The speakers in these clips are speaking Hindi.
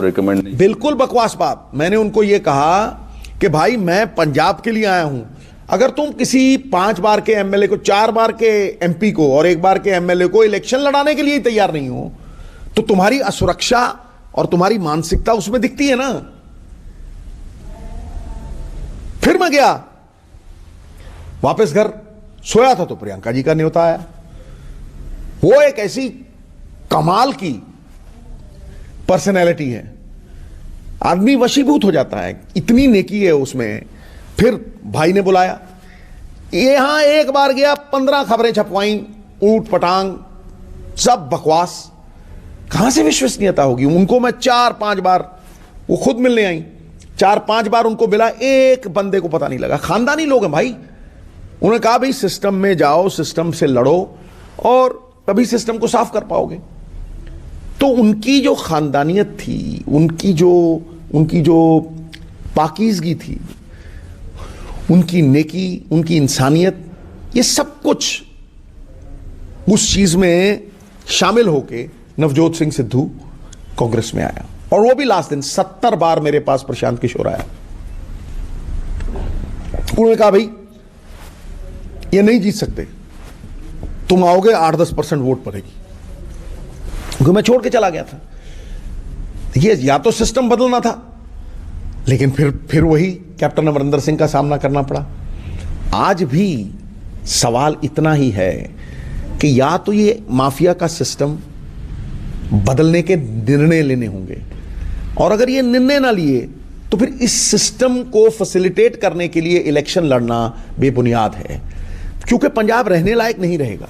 रिकमेंड नहीं? बिल्कुल बकवास बात। मैंने उनको ये कहा कि भाई मैं पंजाब के लिए आया हूं, अगर तुम किसी 5 बार के एमएलए को, 4 बार के एमपी को और 1 बार के एमएलए को इलेक्शन लड़ाने के लिए ही तैयार नहीं हो, तो तुम्हारी असुरक्षा और तुम्हारी मानसिकता उसमें दिखती है ना। फिर मैं गया वापस घर, सोया था तो प्रियंका जी का न्योता आया। वो एक ऐसी कमाल की पर्सनैलिटी है, आदमी वशीभूत हो जाता है, इतनी नेकी है उसमें। फिर भाई ने बुलाया, यहां एक बार गया, 15 खबरें छपवाई, ऊट पटांग, सब बकवास। कहां से विश्वसनीयता होगी? उनको मैं 4-5 बार, वो खुद मिलने आई, 4-5 बार उनको मिला, एक बंदे को पता नहीं लगा। खानदानी लोग हैं भाई। उन्होंने कहा भाई सिस्टम में जाओ, सिस्टम से लड़ो और तभी सिस्टम को साफ कर पाओगे। तो उनकी जो खानदानियत थी, उनकी जो पाकीज़गी थी, उनकी नेकी, उनकी इंसानियत, ये सब कुछ उस चीज में शामिल होके नवजोत सिंह सिद्धू कांग्रेस में आया। और वो भी लास्ट दिन 70 बार मेरे पास प्रशांत किशोर आया। उन्होंने कहा भाई ये नहीं जीत सकते, तुम आओगे 8-10% वोट पड़ेगी, क्योंकि मैं छोड़ के चला गया था। देखिए, या तो सिस्टम बदलना था, लेकिन फिर वही कैप्टन अमरिंदर सिंह का सामना करना पड़ा। आज भी सवाल इतना ही है कि या तो ये माफिया का सिस्टम बदलने के निर्णय लेने होंगे, और अगर ये निर्णय ना लिए तो फिर इस सिस्टम को फैसिलिटेट करने के लिए इलेक्शन लड़ना बेबुनियाद है, क्योंकि पंजाब रहने लायक नहीं रहेगा।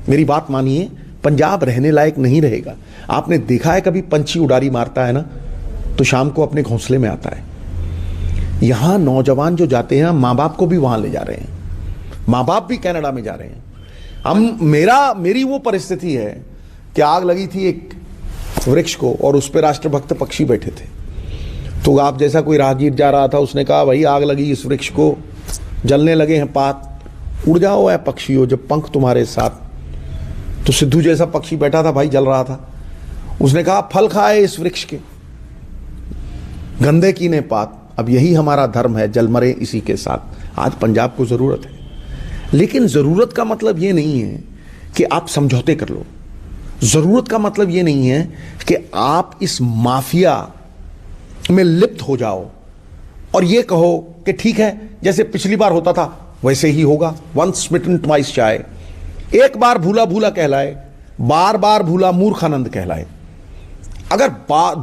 मेरी बात मानिए, पंजाब रहने लायक नहीं रहेगा। आपने देखा है कभी पंछी उड़ारी मारता है ना, तो शाम को अपने घोंसले में आता है। यहां नौजवान जो जाते हैं, मां बाप को भी वहां ले जा रहे हैं, मां बाप भी कनाडा में जा रहे हैं। मेरी वो परिस्थिति है कि आग लगी थी एक वृक्ष को और उस पर राष्ट्रभक्त पक्षी बैठे थे। तो आप जैसा कोई राहगीर जा रहा था, उसने कहा भाई आग लगी इस वृक्ष को, जलने लगे हैं पात, उड़ जाओ है पक्षियों जब पंख तुम्हारे साथ। तो सिद्धू जैसा पक्षी बैठा था भाई, जल रहा था, उसने कहा फल खाए इस वृक्ष के, गंदे कीने पात, अब यही हमारा धर्म है, जल मरे इसी के साथ। आज पंजाब को जरूरत है, लेकिन जरूरत का मतलब ये नहीं है कि आप समझौते कर लो। जरूरत का मतलब ये नहीं है कि आप इस माफिया में लिप्त हो जाओ और ये कहो कि ठीक है जैसे पिछली बार होता था वैसे ही होगा। वंस स्मिटन ट्वाइस शाय, एक बार भूला भूला कहलाए, बार बार भूला मूर्खानंद कहलाए। अगर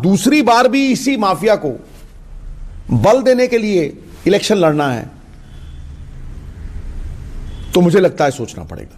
दूसरी बार भी इसी माफिया को बल देने के लिए इलेक्शन लड़ना है तो मुझे लगता है सोचना पड़ेगा।